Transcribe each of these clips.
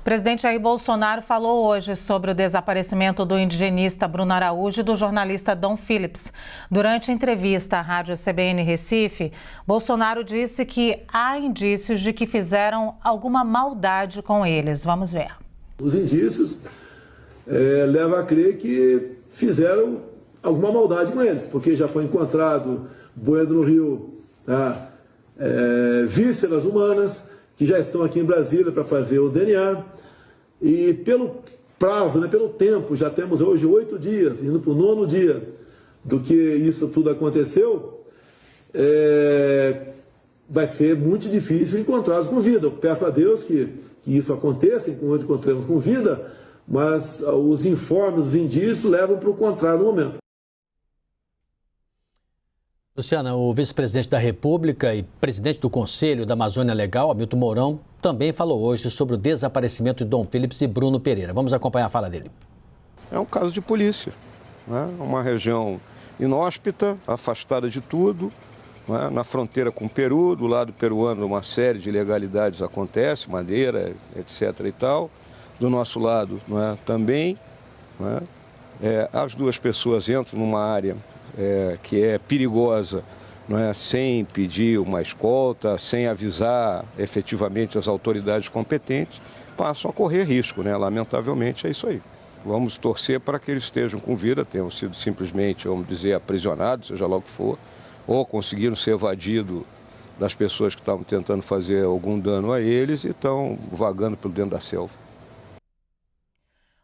presidente Jair Bolsonaro falou hoje sobre o desaparecimento do indigenista Bruno Araújo e do jornalista Dom Phillips. Durante a entrevista à Rádio CBN Recife, Bolsonaro disse que há indícios de que fizeram alguma maldade com eles. Vamos ver. Os indícios levam a crer que fizeram alguma maldade com eles, porque já foi encontrado boiando no rio vísceras humanas, que já estão aqui em Brasília para fazer o DNA, e pelo prazo, pelo tempo, já temos hoje 8 dias, indo para o 9º dia do que isso tudo aconteceu, vai ser muito difícil encontrá-los com vida. Eu peço a Deus que isso aconteça, enquanto encontremos com vida, mas os informes, os indícios levam para o contrário no momento. Luciana, o vice-presidente da República e presidente do Conselho da Amazônia Legal, Hamilton Mourão, também falou hoje sobre o desaparecimento de Dom Phillips e Bruno Pereira. Vamos acompanhar a fala dele. É um caso de polícia, uma região inóspita, afastada de tudo, na fronteira com o Peru, do lado peruano uma série de ilegalidades acontece, madeira, etc. e tal. Do nosso lado também. As duas pessoas entram numa área que é perigosa, sem pedir uma escolta, sem avisar efetivamente as autoridades competentes, passam a correr risco, Lamentavelmente é isso aí. Vamos torcer para que eles estejam com vida, tenham sido simplesmente, vamos dizer, aprisionados, seja lá o que for, ou conseguiram ser evadidos das pessoas que estavam tentando fazer algum dano a eles e estão vagando pelo dentro da selva.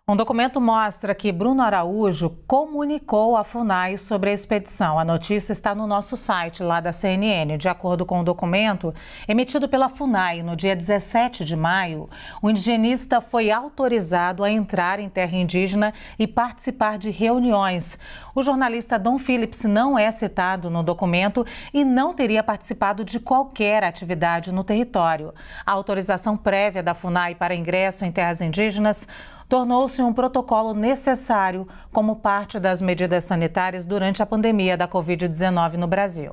Um documento mostra que Bruno Araújo comunicou à FUNAI sobre a expedição. A notícia está no nosso site, lá da CNN. De acordo com o documento emitido pela FUNAI no dia 17 de maio, o indigenista foi autorizado a entrar em terra indígena e participar de reuniões. O jornalista Dom Phillips não é citado no documento e não teria participado de qualquer atividade no território. A autorização prévia da FUNAI para ingresso em terras indígenas tornou-se um protocolo necessário como parte das medidas sanitárias durante a pandemia da Covid-19 no Brasil.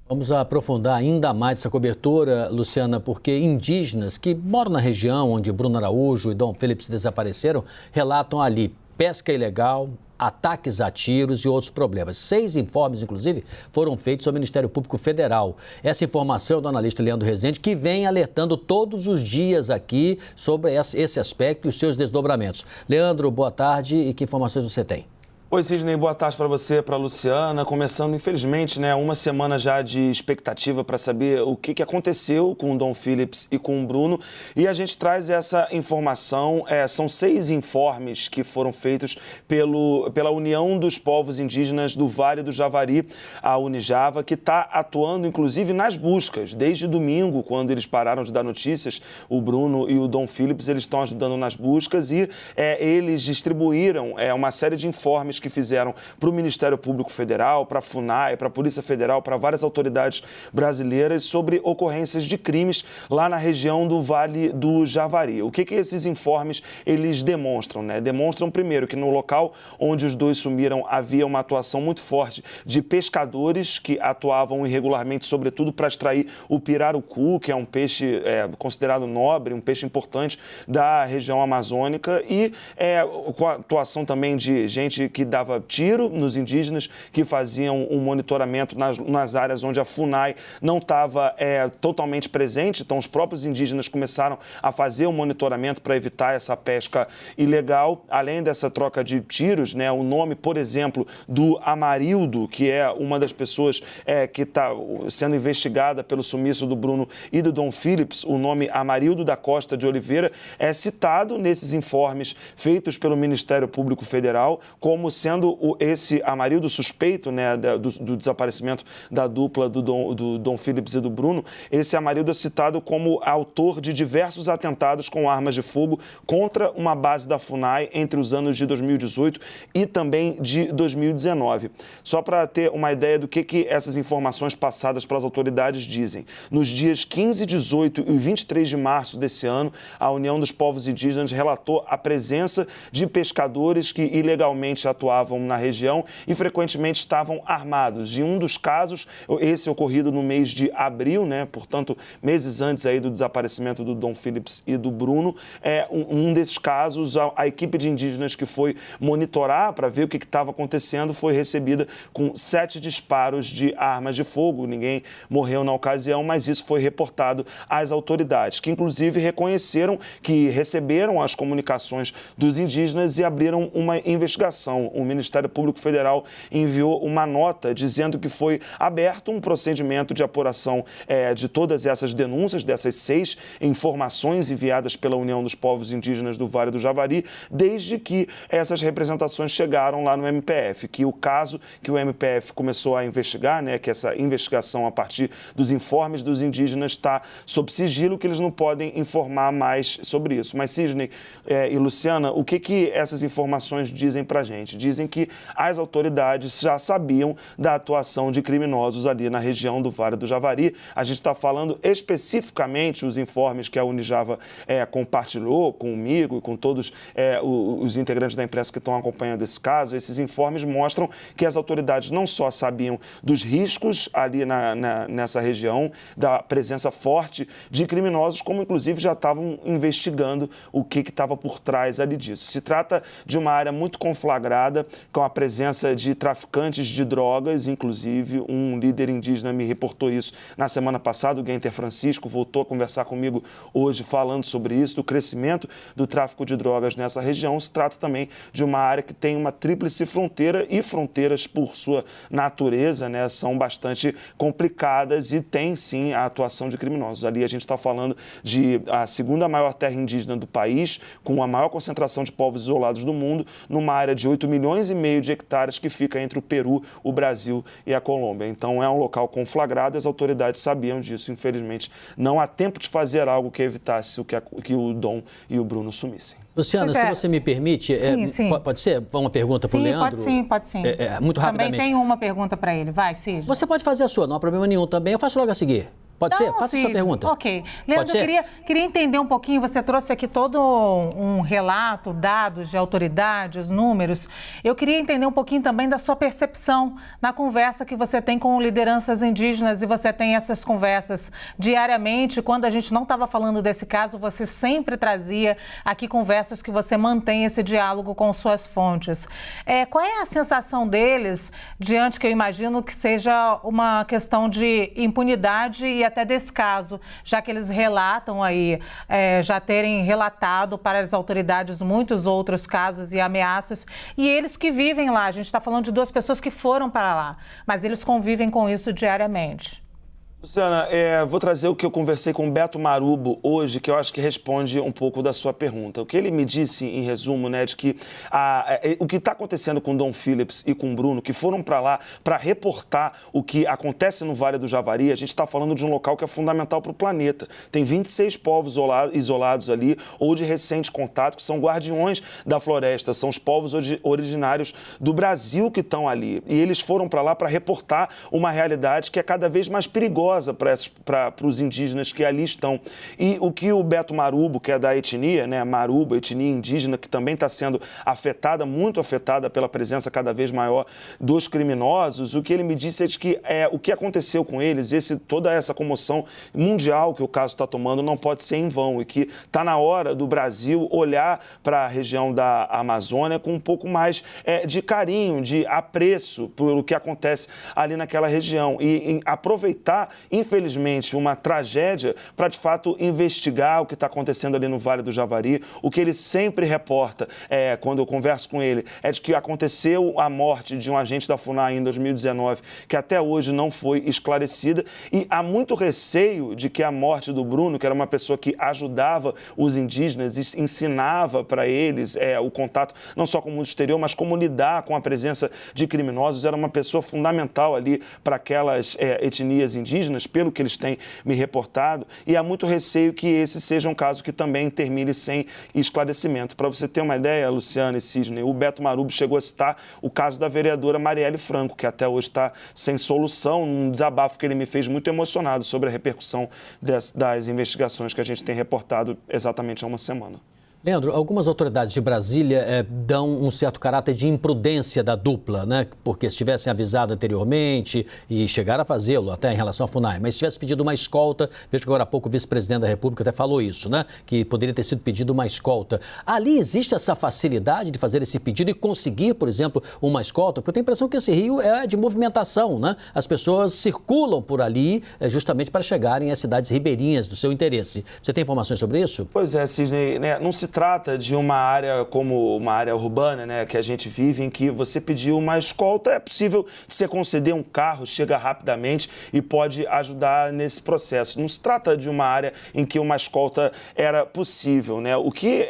Vamos aprofundar ainda mais essa cobertura, Luciana, porque indígenas que moram na região onde Bruno Araújo e Dom Phillips desapareceram relatam ali pesca ilegal, ataques a tiros e outros problemas. 6 informes, inclusive, foram feitos ao Ministério Público Federal. Essa informação é do analista Leandro Rezende, que vem alertando todos os dias aqui sobre esse aspecto e os seus desdobramentos. Leandro, boa tarde e que informações você tem? Oi, Sidney, boa tarde para você, para a Luciana. Começando, infelizmente, uma semana já de expectativa para saber o que aconteceu com o Dom Phillips e com o Bruno. E a gente traz essa informação, são 6 informes que foram feitos pela União dos Povos Indígenas do Vale do Javari, a Unijava, que está atuando, inclusive, nas buscas. Desde domingo, quando eles pararam de dar notícias, o Bruno e o Dom Phillips, eles estão ajudando nas buscas e eles distribuíram uma série de informes que fizeram para o Ministério Público Federal, para a FUNAI, para a Polícia Federal, para várias autoridades brasileiras sobre ocorrências de crimes lá na região do Vale do Javari. O que esses informes eles demonstram? Demonstram, primeiro, que no local onde os dois sumiram havia uma atuação muito forte de pescadores que atuavam irregularmente, sobretudo para extrair o pirarucu, que é um peixe considerado nobre, um peixe importante da região amazônica, e com a atuação também de gente que dava tiro nos indígenas, que faziam um monitoramento nas áreas onde a FUNAI não estava totalmente presente. Então, os próprios indígenas começaram a fazer um monitoramento para evitar essa pesca ilegal. Além dessa troca de tiros, o nome, por exemplo, do Amarildo, que é uma das pessoas que está sendo investigada pelo sumiço do Bruno e do Dom Phillips, o nome Amarildo da Costa de Oliveira, é citado nesses informes feitos pelo Ministério Público Federal como sendo esse Amarildo suspeito do desaparecimento da dupla do Dom Phillips e do Bruno. Esse Amarildo é citado como autor de diversos atentados com armas de fogo contra uma base da FUNAI entre os anos de 2018 e também de 2019. Só para ter uma ideia do que essas informações passadas pelas autoridades dizem. Nos dias 15, 18 e 23 de março desse ano, a União dos Povos Indígenas relatou a presença de pescadores que ilegalmente atuavam atuavam na região e frequentemente estavam armados. E um dos casos, esse ocorrido no mês de abril, né, portanto, meses antes aí do desaparecimento do Dom Phillips e do Bruno, um desses casos, a equipe de indígenas que foi monitorar para ver o que estava acontecendo foi recebida com 7 disparos de armas de fogo. Ninguém morreu na ocasião, mas isso foi reportado às autoridades, que inclusive reconheceram que receberam as comunicações dos indígenas e abriram uma investigação. O Ministério Público Federal enviou uma nota dizendo que foi aberto um procedimento de apuração de todas essas denúncias, dessas 6 informações enviadas pela União dos Povos Indígenas do Vale do Javari, desde que essas representações chegaram lá no MPF, que o caso que o MPF começou a investigar, né, que essa investigação a partir dos informes dos indígenas está sob sigilo, que eles não podem informar mais sobre isso. Mas, Sidney e Luciana, o que essas informações dizem para a gente? Dizem que as autoridades já sabiam da atuação de criminosos ali na região do Vale do Javari. A gente está falando especificamente os informes que a Unijava compartilhou comigo e com todos os integrantes da imprensa que estão acompanhando esse caso. Esses informes mostram que as autoridades não só sabiam dos riscos ali nessa região, da presença forte de criminosos, como inclusive já estavam investigando o que estava por trás ali disso. Se trata de uma área muito conflagrada, com a presença de traficantes de drogas, inclusive um líder indígena me reportou isso na semana passada, o Guenter Francisco, voltou a conversar comigo hoje falando sobre isso, do crescimento do tráfico de drogas nessa região. Se trata também de uma área que tem uma tríplice fronteira e fronteiras, por sua natureza, né, são bastante complicadas e tem, sim, a atuação de criminosos. Ali a gente está falando de a segunda maior terra indígena do país, com a maior concentração de povos isolados do mundo, numa área de 8,5 milhões de hectares que fica entre o Peru, o Brasil e a Colômbia. Então é um local conflagrado, as autoridades sabiam disso. Infelizmente, não há tempo de fazer algo que evitasse que o Dom e o Bruno sumissem. Luciana, se você me permite, sim. Pode ser uma pergunta para o Leandro? Pode sim. Muito rapidamente. Também tem uma pergunta para ele. Vai, Cid. Você pode fazer a sua, não há problema nenhum também. Eu faço logo a seguir. Pode ser? Faça essa pergunta. Ok. Leandro, eu queria entender um pouquinho, você trouxe aqui todo um relato, dados de autoridades, números. Eu queria entender um pouquinho também da sua percepção na conversa que você tem com lideranças indígenas, e você tem essas conversas diariamente. Quando a gente não estava falando desse caso, você sempre trazia aqui conversas que você mantém esse diálogo com suas fontes. Qual é a sensação deles diante, que eu imagino que seja uma questão de impunidade e até descaso, já que eles relatam aí, já terem relatado para as autoridades muitos outros casos e ameaças, e eles que vivem lá, a gente está falando de 2 pessoas que foram para lá, mas eles convivem com isso diariamente. Luciana, vou trazer o que eu conversei com o Beto Marubo hoje, que eu acho que responde um pouco da sua pergunta. O que ele me disse, em resumo, né, de que o que está acontecendo com o Dom Phillips e com o Bruno, que foram para lá para reportar o que acontece no Vale do Javari, a gente está falando de um local que é fundamental para o planeta. Tem 26 povos isolados ali, ou de recente contato, que são guardiões da floresta, são os povos originários do Brasil que estão ali. E eles foram para lá para reportar uma realidade que é cada vez mais perigosa para os indígenas que ali estão. E o que o Beto Marubo, que é da etnia, né, Marubo, etnia indígena, que também está sendo afetada, muito afetada pela presença cada vez maior dos criminosos, o que ele me disse é de que o que aconteceu com eles, toda essa comoção mundial que o caso está tomando, não pode ser em vão, e que está na hora do Brasil olhar para a região da Amazônia com um pouco mais de carinho, de apreço pelo que acontece ali naquela região e aproveitar, infelizmente, uma tragédia para, de fato, investigar o que está acontecendo ali no Vale do Javari. O que ele sempre reporta, quando eu converso com ele, é de que aconteceu a morte de um agente da FUNAI em 2019, que até hoje não foi esclarecida, e há muito receio de que a morte do Bruno, que era uma pessoa que ajudava os indígenas, ensinava para eles o contato, não só com o mundo exterior, mas como lidar com a presença de criminosos, era uma pessoa fundamental ali para aquelas etnias indígenas, pelo que eles têm me reportado, e há muito receio que esse seja um caso que também termine sem esclarecimento. Para você ter uma ideia, Luciana e Sidney, o Beto Marubo chegou a citar o caso da vereadora Marielle Franco, que até hoje está sem solução, um desabafo que ele me fez muito emocionado sobre a repercussão das investigações que a gente tem reportado exatamente há uma semana. Leandro, algumas autoridades de Brasília dão um certo caráter de imprudência da dupla, né? Porque se tivessem avisado anteriormente e chegaram a fazê-lo até em relação à FUNAI, mas se tivesse pedido uma escolta, vejo que agora há pouco o vice-presidente da República até falou isso, né? Que poderia ter sido pedido uma escolta. Ali existe essa facilidade de fazer esse pedido e conseguir, por exemplo, uma escolta? Porque eu tenho a impressão que esse rio é de movimentação, né? As pessoas circulam por ali justamente para chegarem às cidades ribeirinhas do seu interesse. Você tem informações sobre isso? Pois é, Sidney, né? Não se trata de uma área como uma área urbana, né, que a gente vive, em que você pediu uma escolta, é possível você conceder um carro, chega rapidamente e pode ajudar nesse processo. Não se trata de uma área em que uma escolta era possível, né? O que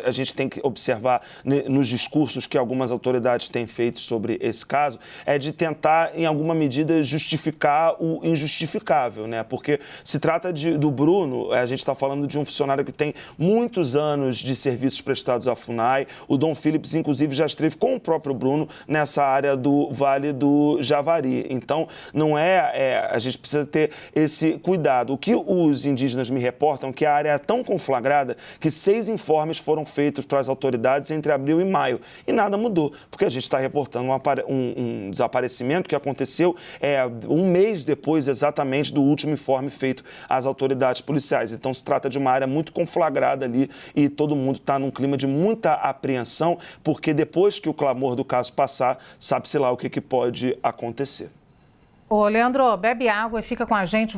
a gente tem que observar nos discursos que algumas autoridades têm feito sobre esse caso é de tentar, em alguma medida, justificar o injustificável, né? Porque se trata do Bruno, a gente está falando de um funcionário que tem muitos anos de serviços prestados à FUNAI. O Dom Phillips, inclusive, já esteve com o próprio Bruno nessa área do Vale do Javari. Então, não a gente precisa ter esse cuidado. O que os indígenas me reportam é que a área é tão conflagrada que 6 informes foram feitos para as autoridades entre abril e maio. E nada mudou, porque a gente está reportando um desaparecimento que aconteceu 1 mês depois exatamente do último informe feito às autoridades policiais. Então, se trata de uma área muito conflagrada ali e todo mundo está num clima de muita apreensão, porque depois que o clamor do caso passar, sabe-se lá o que pode acontecer. Ô, Leandro, bebe água e fica com a gente.